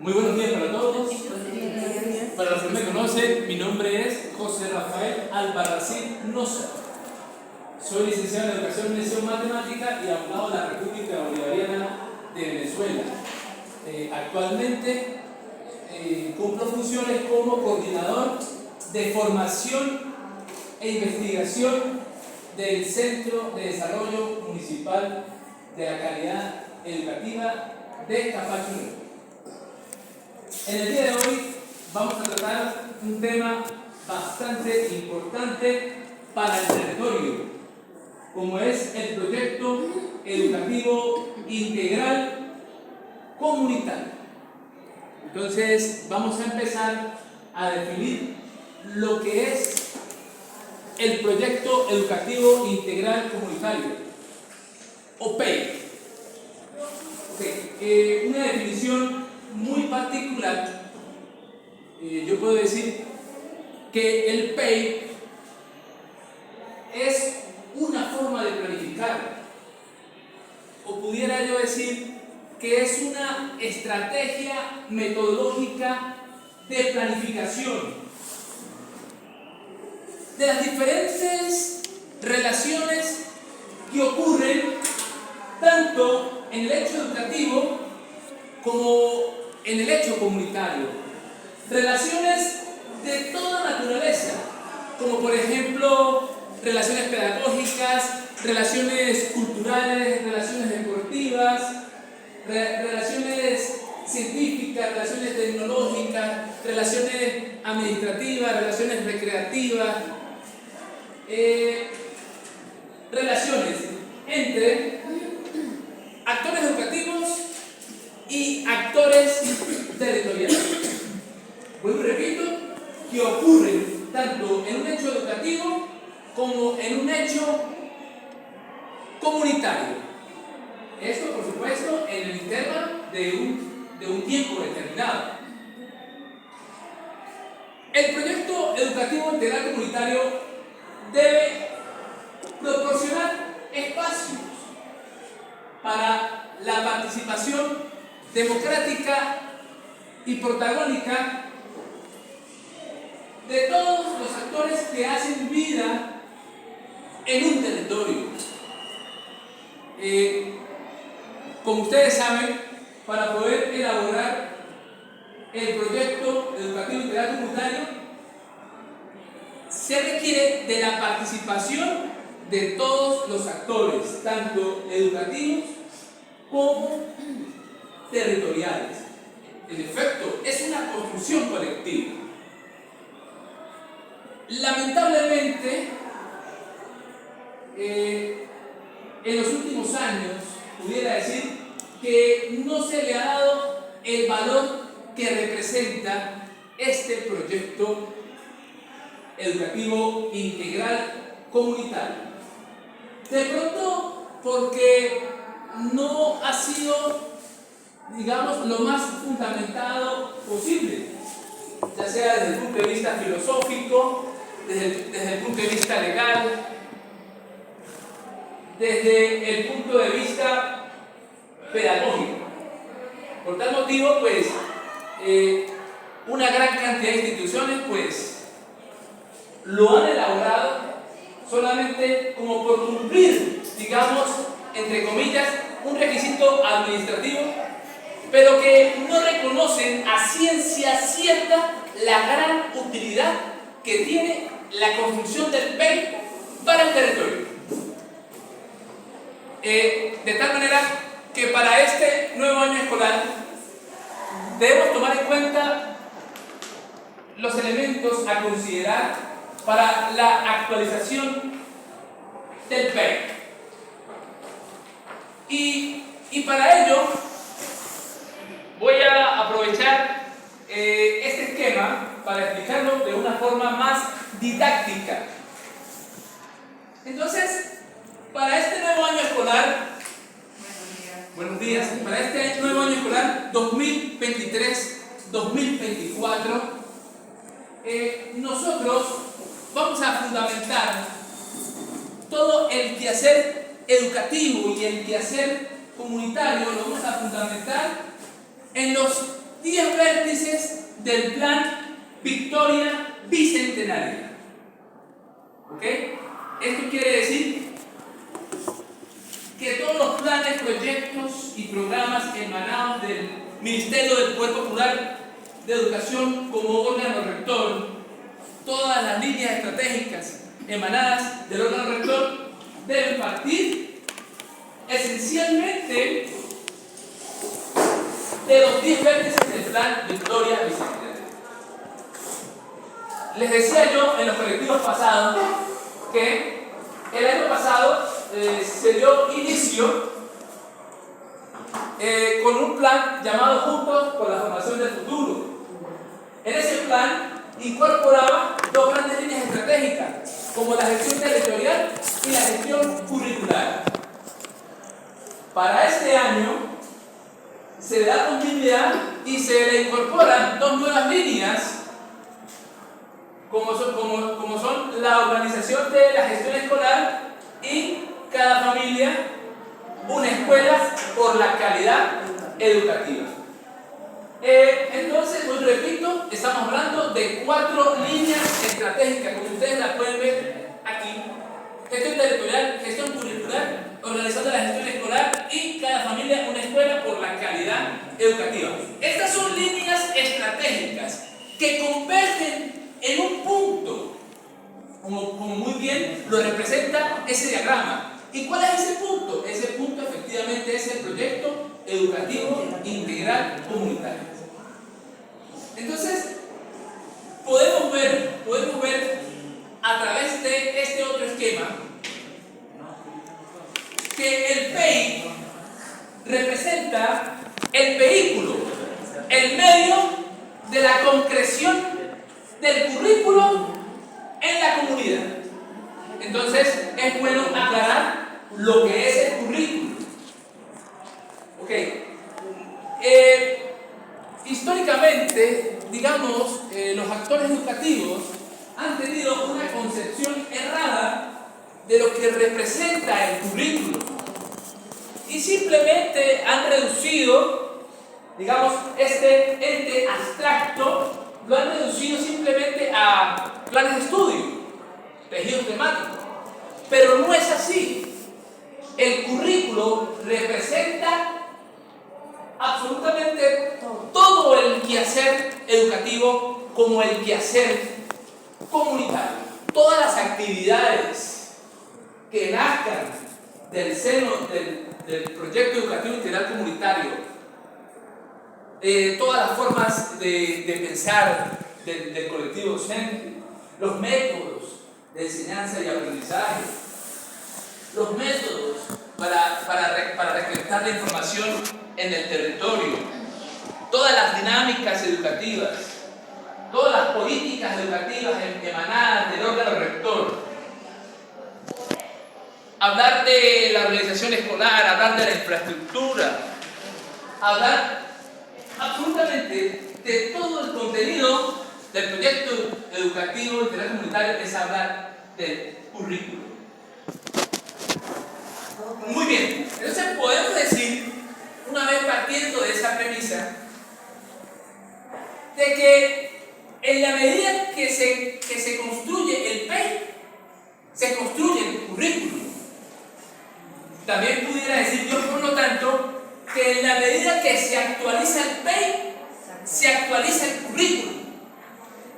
Muy buenos días para todos. Para los que me conocen, mi nombre es José Rafael Albarracín Noza. Soy licenciado en Educación y Mención Matemática y abogado de la República Bolivariana de Venezuela. Actualmente cumplo funciones como coordinador de formación e investigación del Centro de Desarrollo Municipal de la Calidad Educativa de Capacho Nuevo. En el día de hoy vamos a tratar un tema bastante importante para el territorio, como es el proyecto educativo integral comunitario. Entonces vamos a empezar a definir lo que es el proyecto educativo integral comunitario, o PEI. Una definición muy particular. Yo puedo decir que el PEI es una forma de planificar, o pudiera yo decir que es una estrategia metodológica de planificación de las diferentes relaciones que ocurren tanto en el hecho educativo como en el hecho comunitario. Relaciones de toda naturaleza, como por ejemplo relaciones pedagógicas, relaciones culturales, relaciones deportivas, relaciones científicas, relaciones tecnológicas, relaciones administrativas, relaciones recreativas, relaciones entre actores educativos y actores territoriales. Vuelvo y repito, que ocurren tanto en un hecho educativo como en un hecho comunitario. Esto, por supuesto, en el intervalo de un tiempo determinado. El proyecto educativo integral comunitario debe proporcionar espacios para la participación democrática y protagónica de todos los actores que hacen vida en un territorio. Como ustedes saben, para poder elaborar el proyecto educativo integral comunitario se requiere de la participación de todos los actores, tanto educativos como territoriales. En efecto, es una construcción colectiva. Lamentablemente, en los últimos años, pudiera decir que no se le ha dado el valor que representa este proyecto educativo integral comunitario. De pronto, porque no ha sido, digamos, lo más fundamentado posible, ya sea desde el punto de vista filosófico, desde el punto de vista legal, desde el punto de vista pedagógico. Por tal motivo, pues, una gran cantidad de instituciones, pues, lo han elaborado solamente como por cumplir, digamos, entre comillas, un requisito administrativo, pero que no reconocen a ciencia cierta la gran utilidad que tiene la construcción del PEI para el territorio. De tal manera que para este nuevo año escolar debemos tomar en cuenta los elementos a considerar para la actualización del PEI. Y para ello voy a aprovechar este esquema para explicarlo de una forma más didáctica. Entonces, para este nuevo año escolar, buenos días, para este nuevo año escolar 2023-2024, nosotros vamos a fundamentar todo el quehacer educativo y el quehacer comunitario, lo vamos a fundamentar en los 10 vértices del plan Victoria Bicentenaria. ¿Ok? Esto quiere decir que todos los planes, proyectos y programas emanados del Ministerio del Poder Popular de Educación como órgano rector, todas las líneas estratégicas emanadas del órgano rector deben partir esencialmente de los 10 vértices del plan Victoria Bicentenaria. Les decía yo en los colectivos pasados que el año pasado se dio inicio con un plan llamado Juntos por la Formación del Futuro. En ese plan incorporaba dos grandes líneas estratégicas, como la gestión territorial y la gestión curricular. Para este año se le da continuidad y se le incorporan dos nuevas líneas, como son la organización de la gestión escolar y cada familia una escuela por la calidad educativa. Entonces, os repito, estamos hablando de 4 líneas estratégicas, como ustedes las pueden ver aquí: gestión territorial, gestión curricular, organización de la gestión escolar y cada familia una escuela por la calidad educativa. Estas son líneas estratégicas que convergen en un punto, como muy bien lo representa ese diagrama. ¿Y cuál es ese punto? Ese punto efectivamente es el proyecto educativo integral comunitario. Entonces, podemos ver a través de este otro esquema que el PEI representa el vehículo, el medio de la concreción del currículo en la comunidad. Entonces, es bueno aclarar lo que es el currículo. Ok. Históricamente, digamos, los actores educativos han tenido una concepción errada de lo que representa el currículo y simplemente han reducido, digamos, este ente abstracto, lo han reducido simplemente a planes de estudio, tejidos temáticos. Pero no es así. El currículo representa absolutamente todo el quehacer educativo como el quehacer comunitario. Todas las actividades que nazcan del seno del proyecto educativo integral comunitario, todas las formas de pensar del colectivo docente, los métodos de enseñanza y aprendizaje, los métodos para recolectar la información en el territorio, todas las dinámicas educativas, todas las políticas educativas emanadas del órgano rector, hablar de la organización escolar, hablar de la infraestructura, hablar absolutamente de todo el contenido del proyecto educativo integral comunitario, es hablar del currículo. Muy bien, entonces podemos decir, una vez partiendo de esa premisa, de que en la medida que se construye el PEI, se construye el currículo. También pudiera decir yo, por lo tanto, que en la medida que se actualiza el PEI, se actualiza el currículo.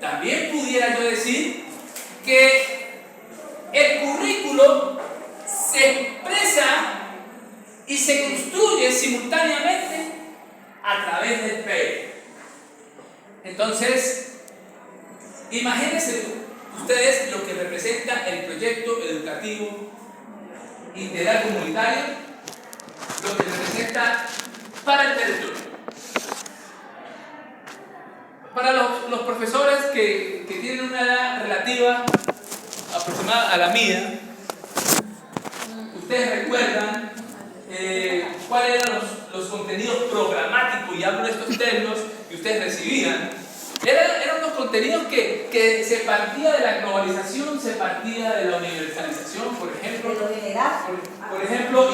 También pudiera yo decir que el currículo se expresa y se construye simultáneamente a través del PEI. Entonces, imagínense ustedes lo que representa el proyecto educativo integral comunitario, lo que representa para el territorio. Para los profesores que tienen una edad relativa aproximada a la mía, ustedes recuerdan cuáles eran los contenidos programáticos, y hablo de estos términos que ustedes recibían. Eran unos contenidos que se partía de la globalización, se partía de la universalización, por ejemplo,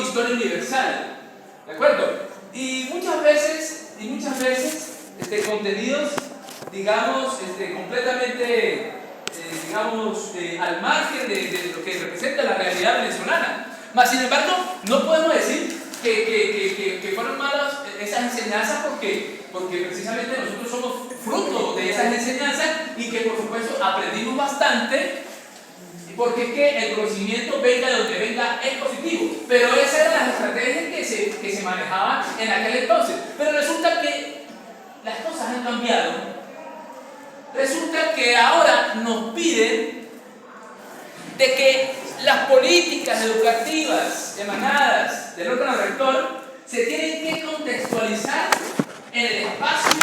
historia universal, ¿de acuerdo? Y muchas veces contenidos, digamos, completamente, digamos, al margen de lo que representa la realidad venezolana. Mas, sin embargo, no podemos decir que fueron malas esas enseñanzas porque precisamente nosotros somos fruto de esas enseñanzas y que por supuesto aprendimos bastante, porque es que el conocimiento, venga de donde venga, es positivo. Pero esas eran las estrategias que se manejaban en aquel entonces. Pero resulta que las cosas han cambiado. Resulta que ahora nos piden de que las políticas educativas emanadas del órgano rector se tienen que contextualizar en el espacio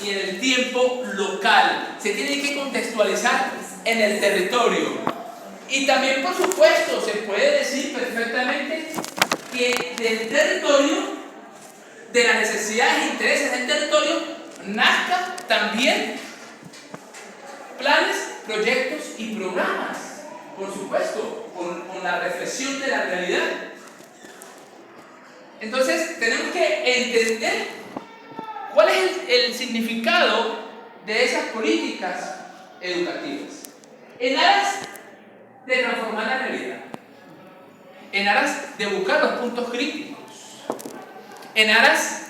y en el tiempo local. Se tienen que contextualizar en el territorio. Y también, por supuesto, se puede decir perfectamente que del territorio, de las necesidades e intereses del territorio, nazca también planes, proyectos y programas. Por supuesto, con la reflexión de la realidad. Entonces, tenemos que entender cuál es el significado de esas políticas educativas en aras de transformar la realidad, en aras de buscar los puntos críticos, en aras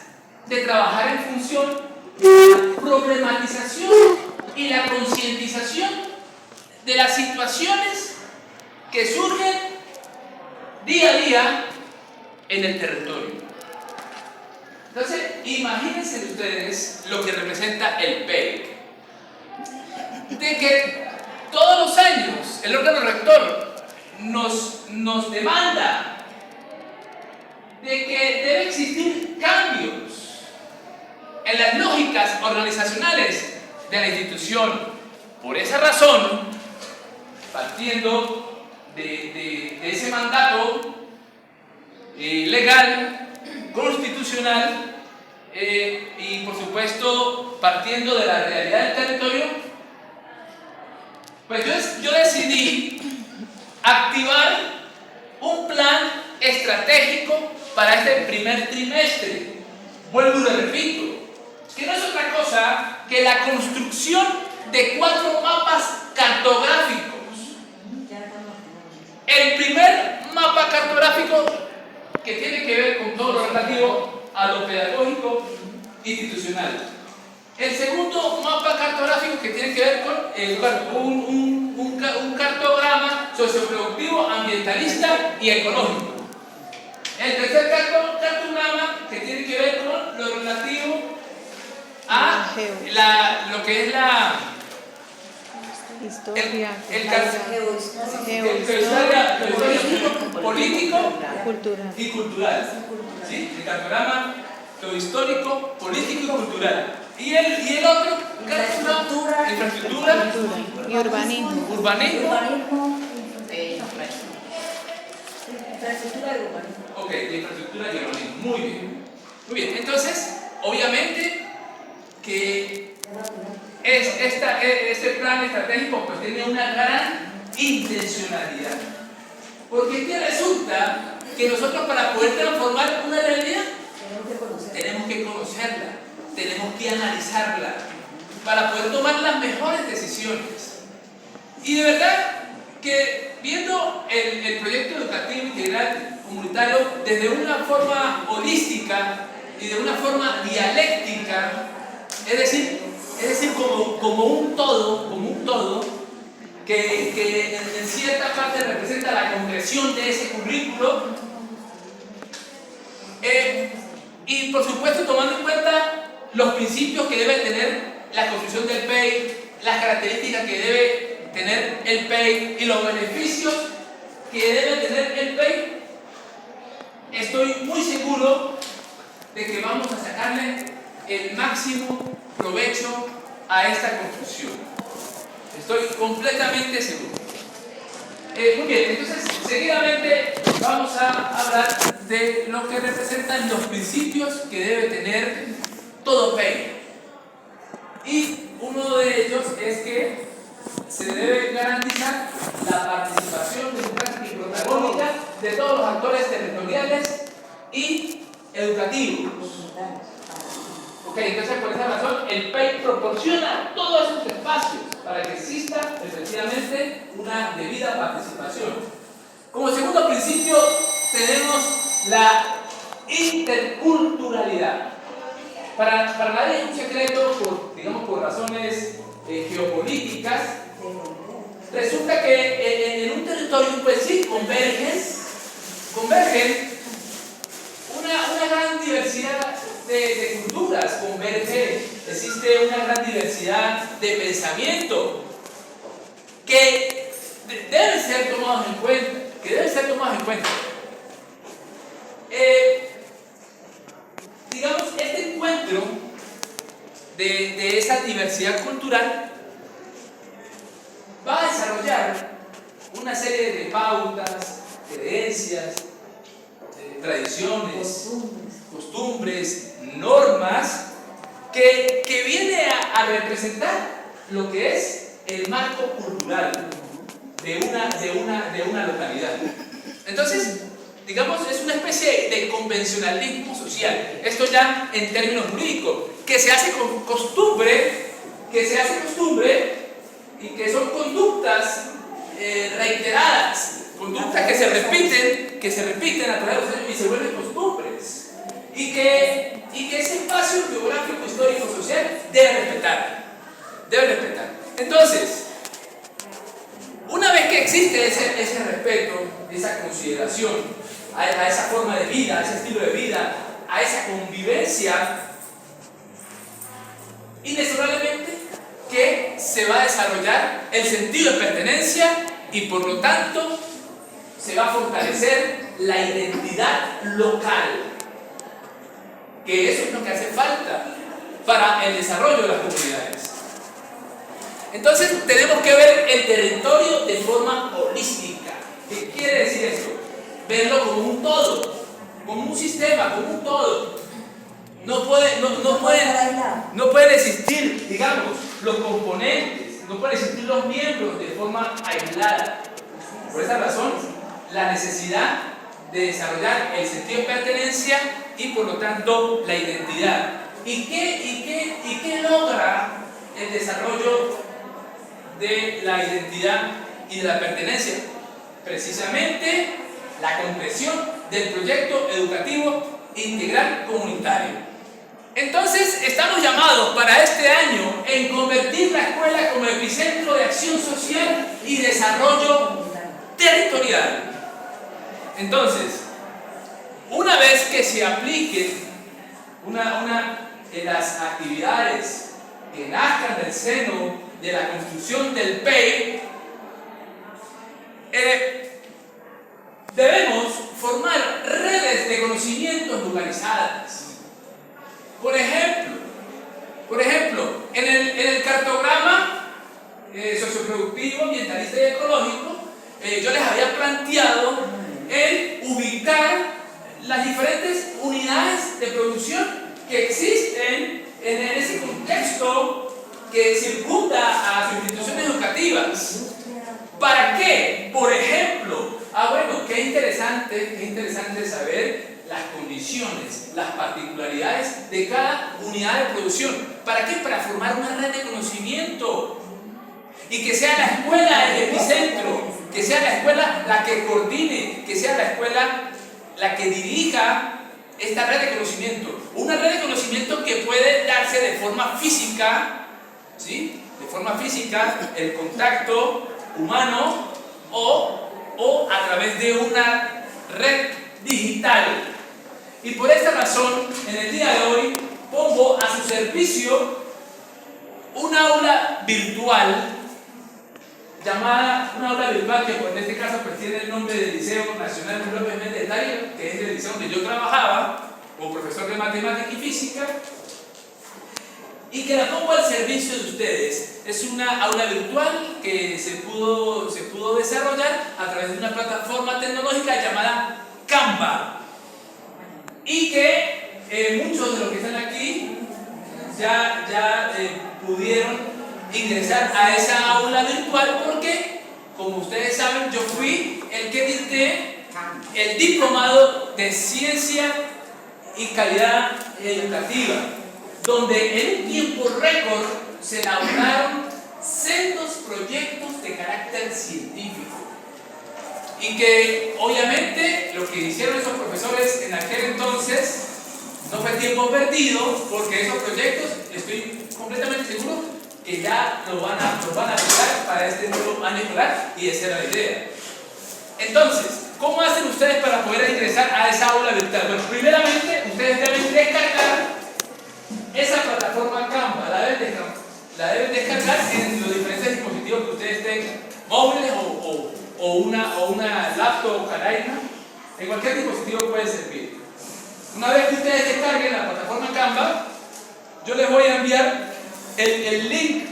de trabajar en función de la problematización y la concientización de las situaciones que surgen día a día en el territorio. Entonces, imagínense ustedes lo que representa el PEIC, de que todos los años el órgano rector nos demanda de que debe existir cambios en las lógicas organizacionales de la institución. Por esa razón, partiendo de ese mandato legal, constitucional, y por supuesto partiendo de la realidad del territorio, pues yo decidí activar un plan estratégico para este primer trimestre. Vuelvo y lo repito, que no es otra cosa que la construcción de 4 mapas cartográficos. El primer mapa cartográfico que tiene que ver con todo lo relativo a lo pedagógico institucional. El segundo mapa cartográfico que tiene que ver con un cartograma socioproductivo, ambientalista y económico. El tercer cartograma que tiene que ver con lo relativo a lo que es la historia, político cultural y cultural. ¿Sí? El cartograma geohistórico, político y cultural. Y el otro, infraestructura y urbanismo. Infraestructura y urbanismo. Ok, de infraestructura y urbanismo. Muy bien. Muy bien. Entonces, obviamente que este plan estratégico pues tiene una gran intencionalidad. Porque es que resulta que nosotros, para poder transformar una realidad, tenemos que conocerla, tenemos que analizarla para poder tomar las mejores decisiones. Y de verdad que viendo el proyecto educativo integral comunitario desde una forma holística y de una forma dialéctica, es decir como un todo que en cierta parte representa la concreción de ese currículo, y por supuesto tomando en cuenta los principios que debe tener la construcción del PEI, las características que debe tener el PEI y los beneficios que debe tener el PEI, estoy muy seguro de que vamos a sacarle el máximo provecho a esta construcción. Estoy completamente seguro. Muy bien, entonces seguidamente vamos a hablar de lo que representan los principios que debe tener todo PEI. Y uno de ellos es que se debe garantizar la participación democrática y protagónica de todos los actores territoriales y educativos. Ok, entonces por esa razón el PEI proporciona todos esos espacios para que exista efectivamente una debida participación. Como segundo principio tenemos la interculturalidad. Para nadie es un secreto, digamos por razones geopolíticas, resulta que en un territorio pues sí convergen una gran diversidad de culturas, existe una gran diversidad de pensamiento que deben ser tomados en cuenta, digamos, este encuentro de esa diversidad cultural va a desarrollar una serie de pautas, creencias, tradiciones, costumbres, normas que viene a representar lo que es el marco cultural de una localidad. Entonces, digamos, es una especie de convencionalismo social. Esto ya en términos jurídicos, que se hace costumbre y que son conductas reiteradas, conductas que se repiten a través de los años y se vuelven costumbres. Y que ese espacio geográfico, histórico, social debe respetar. Entonces, una vez que existe ese respeto, esa consideración a esa forma de vida, a ese estilo de vida, a esa convivencia, inexorablemente que se va a desarrollar el sentido de pertenencia y por lo tanto se va a fortalecer la identidad local, que eso es lo que hace falta para el desarrollo de las comunidades. Entonces tenemos que ver el territorio de forma holística. ¿Qué quiere decir esto? Verlo como un todo, como un sistema, como un todo. No pueden existir, digamos, los componentes, no pueden existir los miembros de forma aislada. Por esa razón, la necesidad de desarrollar el sentido de pertenencia y por lo tanto la identidad. ¿Y qué logra el desarrollo de la identidad y de la pertenencia? Precisamente la concreción del proyecto educativo integral comunitario. Entonces estamos llamados para este año en convertir la escuela como epicentro de acción social y desarrollo territorial. Entonces, una vez que se apliquen una de las actividades que nazcan del seno de la construcción del PEI, debemos formar redes de conocimientos localizadas. Por ejemplo, en el cartograma socioproductivo, ambientalista y ecológico, yo les había planteado el ubicar las diferentes unidades de producción que existen en ese contexto que circunda a sus instituciones educativas. ¿Para qué? Por ejemplo, bueno, qué interesante saber las condiciones, las particularidades de cada unidad de producción. ¿Para qué? Para formar una red de conocimiento y que sea la escuela el epicentro, que sea la escuela la que coordine, que sea la escuela la que dirija esta red de conocimiento. Una red de conocimiento que puede darse de forma física, ¿sí? De forma física, el contacto humano o a través de una red digital. Y por esta razón, en el día de hoy, pongo a su servicio un aula virtual que en este caso pues, tiene el nombre del Liceo Nacional López Méndez Tagle, que es el liceo donde yo trabajaba como profesor de matemática y física, y que la pongo al servicio de ustedes. Es una aula virtual que se pudo desarrollar a través de una plataforma tecnológica llamada Canva, y que muchos de los que están aquí ya pudieron ingresar a esa aula virtual porque, como ustedes saben, yo fui el que dicté el diplomado de ciencia y calidad educativa. donde en un tiempo récord se elaboraron sendos proyectos de carácter científico. Y que obviamente lo que hicieron esos profesores en aquel entonces no fue tiempo perdido, porque esos proyectos, estoy completamente seguro que ya los van a aplicar para este nuevo año escolar, y esa era la idea. Entonces, ¿cómo hacen ustedes para poder ingresar a esa aula virtual? Bueno, primeramente ustedes deben descargar esa plataforma Canva, la deben descargar en los diferentes dispositivos que ustedes tengan, móviles o una laptop o canaima. En cualquier dispositivo puede servir. Una vez que ustedes descarguen la plataforma Canva, yo les voy a enviar el link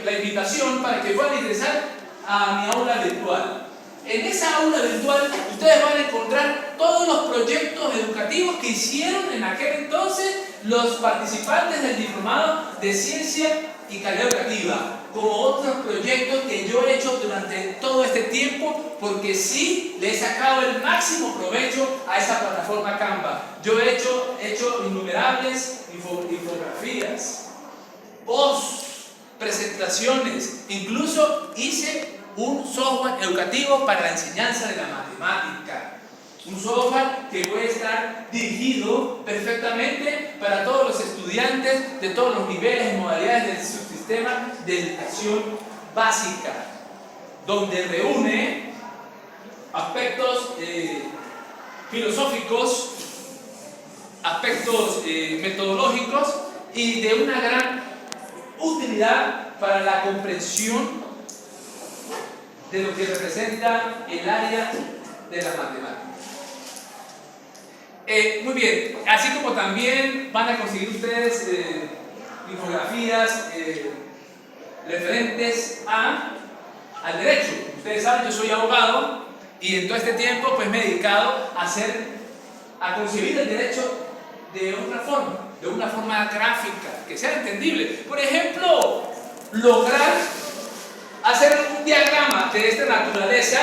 la invitación para que puedan ingresar a mi aula virtual. En esa aula virtual ustedes van a encontrar todos los proyectos educativos que hicieron en aquel entonces los participantes del diplomado de ciencia y calidad educativa, como otros proyectos que yo he hecho durante todo este tiempo, porque sí le he sacado el máximo provecho a esa plataforma Canva. Yo he hecho innumerables infografías, posts, presentaciones, incluso hice un software educativo para la enseñanza de la matemática. Un software que puede estar dirigido perfectamente para todos los estudiantes de todos los niveles y modalidades del subsistema de educación básica, donde reúne aspectos filosóficos, aspectos metodológicos y de una gran utilidad para la comprensión de lo que representa el área de la matemática. Muy bien, así como también van a conseguir ustedes infografías referentes al derecho. Ustedes saben, yo soy abogado y en todo este tiempo pues me he dedicado a concebir el derecho de una forma gráfica, que sea entendible. Por ejemplo, lograr hacer un diagrama de esta naturaleza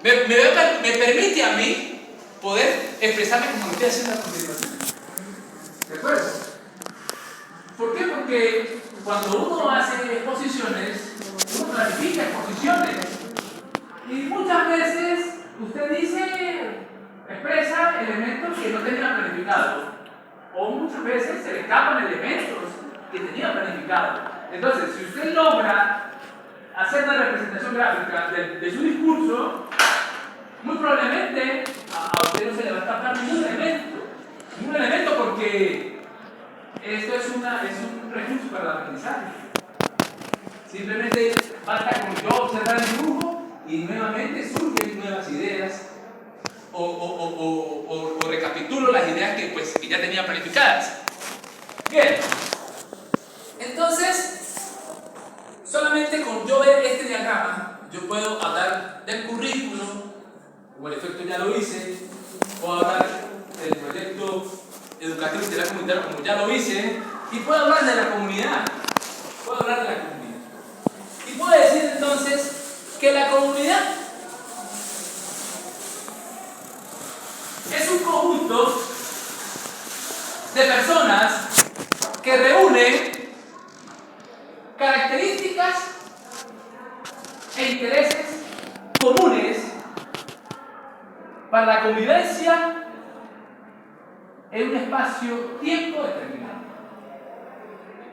me permite a mí poder expresarme como lo estoy haciendo a continuación. ¿De acuerdo? ¿Por qué? Porque cuando uno hace exposiciones, uno planifica exposiciones. Y muchas veces usted expresa elementos que no tenía planificados. O muchas veces se le escapan elementos que tenía planificados. Entonces, si usted logra hacer una representación gráfica de su discurso, muy probablemente a usted no se le va a escapar ningún elemento, porque esto es un recurso para el aprendizaje. Simplemente basta con yo observar el dibujo y nuevamente surgen nuevas ideas o recapitulo las ideas que ya tenía planificadas. Bien, entonces solamente con yo ver este diagrama yo puedo hablar del currículo, como el efecto ya lo hice, puedo hablar del proyecto educativo integral comunitario como ya lo hice, y puedo hablar de la comunidad. Y puedo decir entonces que la comunidad es un conjunto de personas que reúnen características e intereses comunes para la convivencia en un espacio-tiempo determinado.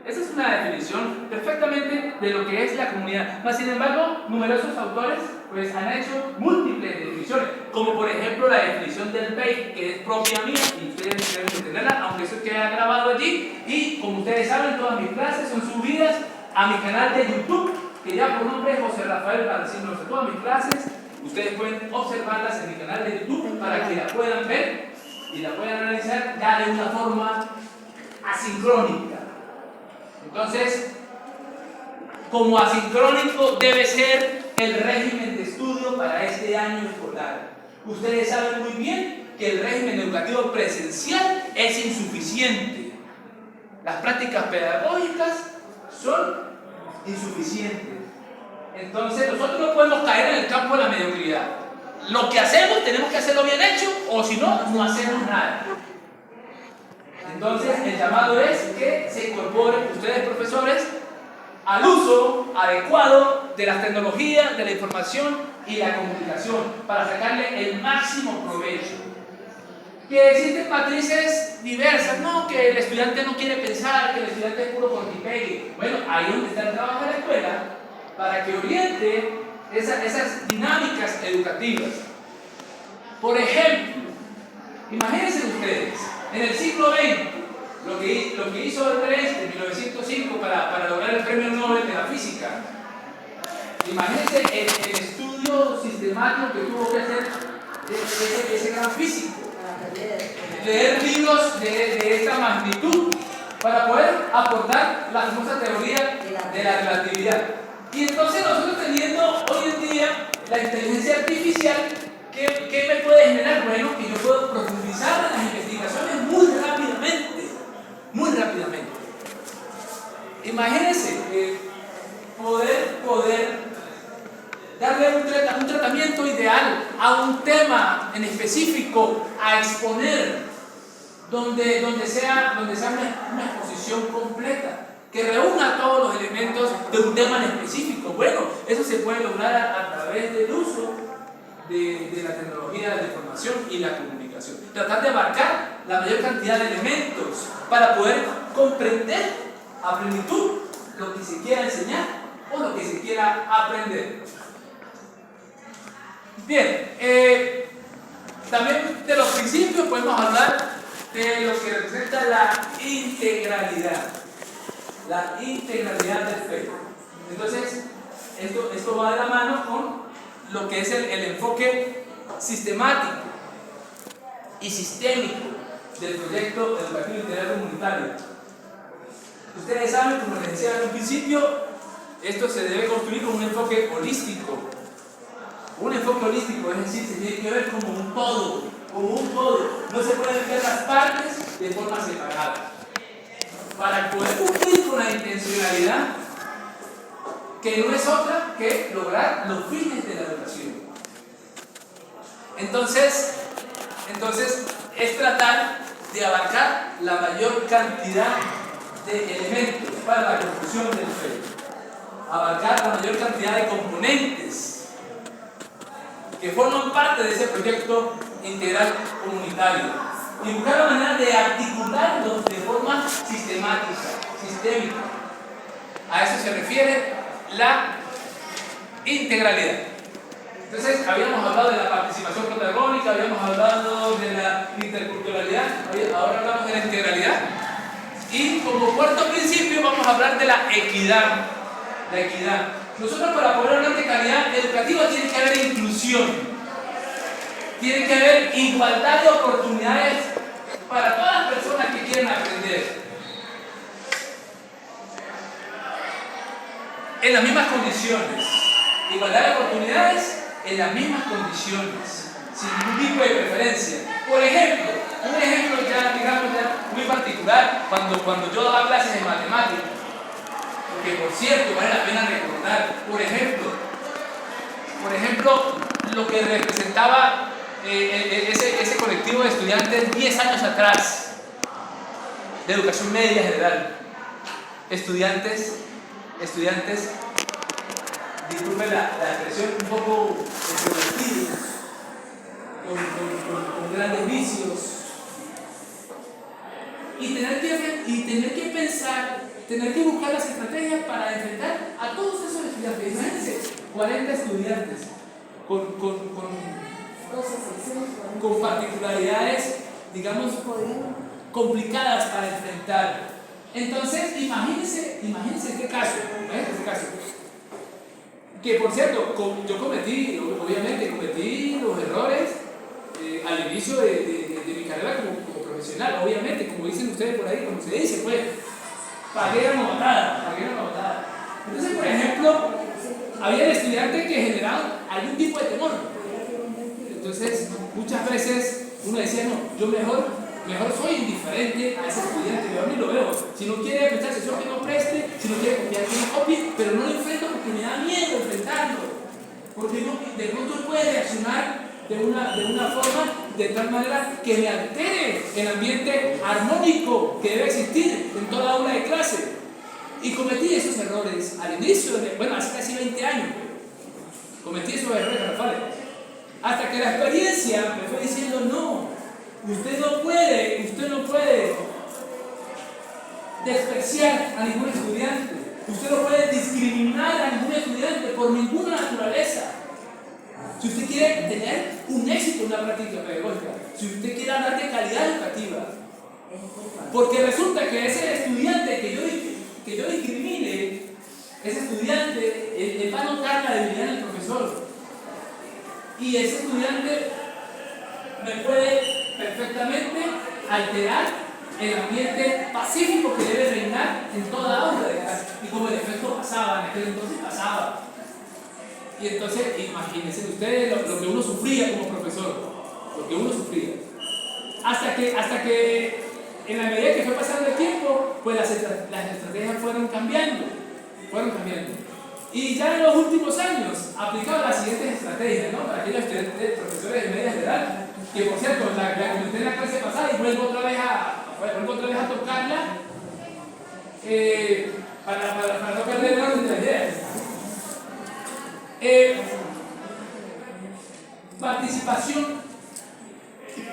Esa es una definición perfectamente de lo que es la comunidad. Mas, sin embargo, numerosos autores pues, han hecho múltiples definiciones, como por ejemplo la definición del PEI, que es propia mía, y ustedes deben entenderla, aunque eso queda grabado allí. Y como ustedes saben, todas mis clases son subidas a mi canal de YouTube, que ya por nombre es José Rafael Barracín. Todas mis clases ustedes pueden observarlas en mi canal de YouTube para que la puedan ver y la puedan analizar ya de una forma asincrónica. Entonces, como asincrónico debe ser el régimen de estudio para este año escolar. Ustedes saben muy bien que el régimen educativo presencial es insuficiente. Las prácticas pedagógicas son insuficientes. Entonces, nosotros no podemos caer en el campo de la mediocridad. Lo que hacemos tenemos que hacerlo bien hecho, o si no, no hacemos nada. Entonces, el llamado es que se incorporen ustedes, profesores, al uso adecuado de las tecnologías, de la información y la comunicación para sacarle el máximo provecho. Que existen matrices diversas, no, que el estudiante no quiere pensar, que el estudiante es puro cortipegue. Bueno, ahí es donde está el trabajo de la escuela para que oriente esas dinámicas educativas. Por ejemplo, imagínense ustedes, en el siglo XX, lo que hizo Albert Einstein en 1905 para lograr el premio Nobel de la física. Imagínense el estudio sistemático que tuvo que hacer ese gran físico. Leer libros de esta magnitud para poder aportar la famosa teoría de la relatividad. Y entonces nosotros teniendo hoy en día la inteligencia artificial, ¿qué me puede generar? Bueno, que yo puedo profundizar en las investigaciones muy rápidamente. Muy rápidamente. Imagínense poder darle un tratamiento ideal a un tema en específico, a exponer donde sea una exposición completa que reúna todos los elementos de un tema en específico. Bueno, eso se puede lograr a través del uso de la tecnología de la información y la comunicación. Tratar de abarcar la mayor cantidad de elementos para poder comprender a plenitud lo que se quiera enseñar o lo que se quiera aprender. Bien, también de los principios podemos hablar de lo que representa la integralidad del fe. Entonces, esto va de la mano con lo que es el enfoque sistemático y sistémico del proyecto educativo integral comunitario. Ustedes saben, como les decía al principio, esto se debe construir con un enfoque holístico. Un enfoque holístico, es decir, se tiene que ver como un todo. No se pueden ver las partes de forma separada. Para poder cumplir con la intencionalidad, que no es otra que lograr los fines de la educación. Entonces es tratar de abarcar la mayor cantidad de elementos para la construcción del fe, abarcar la mayor cantidad de componentes que forman parte de ese proyecto integral comunitario y buscar la manera de articularlos de forma sistemática, sistémica. A eso se refiere la integralidad. Entonces, habíamos hablado de la participación protagónica, habíamos hablado de la interculturalidad, ahora hablamos de la integralidad. Y como cuarto principio vamos a hablar de la equidad. La equidad. Nosotros, para poder hablar de calidad educativa, tiene que haber inclusión. Tiene que haber igualdad de oportunidades para todas las personas que quieren aprender. En las mismas condiciones. Igualdad de oportunidades en las mismas condiciones, sin ningún tipo de preferencia. Por ejemplo, un ejemplo ya muy particular, cuando yo daba clases de matemáticas, que por cierto vale la pena recordar, por ejemplo, lo que representaba ese colectivo de estudiantes 10 años atrás, de educación media general. Estudiantes, disculpen la expresión, un poco extrovertidos, con grandes vicios, y tener que pensar, tener que buscar las estrategias para enfrentar a todos esos estudiantes. Imagínense, 40 estudiantes con particularidades, digamos, complicadas para enfrentar. Entonces, imagínense qué caso, que por cierto, yo cometí los errores al inicio de mi carrera como profesional, obviamente, como dicen ustedes por ahí, como se dice, pues, pagué la novatada. Entonces, por ejemplo, había estudiantes que generaban algún tipo de temor. Entonces, muchas veces uno decía, no, yo mejor soy indiferente a ese estudiante, mejor ni lo veo. Si no quiere prestar sesión, que no preste, si no quiere copiar, que no copie, pero no lo enfrento porque me da miedo enfrentarlo. Porque de pronto él puede reaccionar de una forma de tal manera que me altere el ambiente armónico que debe existir en toda aula de clase. Y cometí esos errores al inicio, hace casi 20 años. Cometí esos errores garrafales. Hasta que la experiencia me fue diciendo, no, usted no puede despreciar a ningún estudiante. Usted no puede discriminar a ningún estudiante por ninguna naturaleza. Si usted quiere tener un éxito en una práctica pedagógica, si usted quiere hablar de calidad educativa, porque resulta que ese estudiante que yo discrimine, ese estudiante le va a notar la debilidad del profesor. Y ese estudiante me puede perfectamente alterar el ambiente pacífico que debe reinar en toda aula de clase. Y como el efecto pasaba, en aquel entonces pasaba. Y entonces, imagínense ustedes lo que uno sufría como profesor, lo que uno sufría. Hasta que en la medida que fue pasando el tiempo, pues las estrategias fueron cambiando. Y ya en los últimos años aplicaba las siguientes estrategias, ¿no? Para aquellos profesores de medias de edad, que por cierto, la comenté en la clase pasada y vuelvo otra vez a tocarla para no perder el orden de las ideas. Participación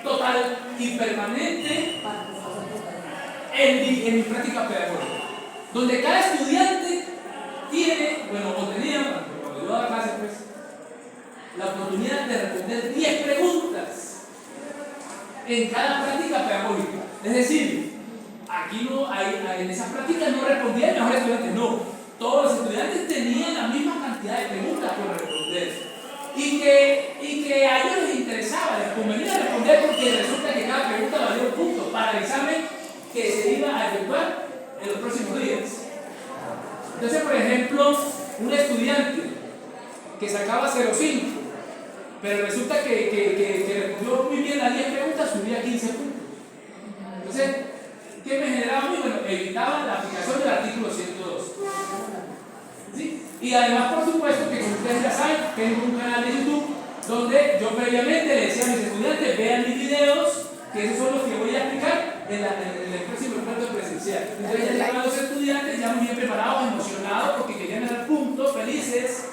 total y permanente en mi práctica pedagógica, donde cada estudiante tiene, o tenía, cuando yo daba clase, pues, la oportunidad de responder 10 preguntas en cada práctica pedagógica. Es decir, aquí en esas prácticas no respondía el mejor estudiante, no. Todos los estudiantes tenían la misma cantidad de preguntas por responder. Y que a ellos les interesaba, les convenía responder porque resulta que cada pregunta valía un punto para el examen que se iba a efectuar en los próximos días. Entonces, por ejemplo, un estudiante que sacaba 0,5, pero resulta que respondió muy bien las 10 preguntas, subía 15 puntos. Entonces, ¿qué me generaba muy bueno? Evitaba la aplicación del artículo 102. ¿Sí? Y además, por supuesto, que como ustedes ya saben, tengo un canal de YouTube donde yo previamente le decía a mis estudiantes, vean mis videos, que esos son los que voy a explicar en el próximo encuentro presencial. Entonces ya llegaban los estudiantes ya muy bien preparados, emocionados, porque querían dar puntos, felices,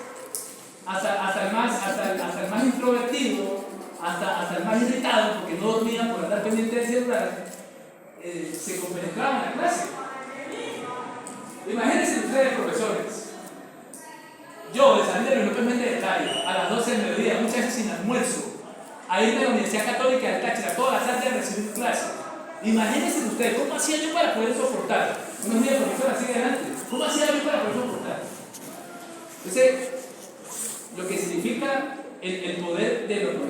hasta el más introvertido, hasta el más irritado, porque no dormían por andar pendiente del celular, se compenetraban en la clase. Imagínense ustedes, profesores. Yo, de salir de la López Méndez de Playa, a las 12 del mediodía, muchas veces sin almuerzo, a irme a la Universidad Católica de Táchira todas las tardes a recibir clases. Imagínense ustedes, ¿cómo hacía yo para poder soportar? Unos días, profesor, así adelante. ¿Cómo hacía yo para poder soportar? Entonces, lo que significa el poder de los profesores.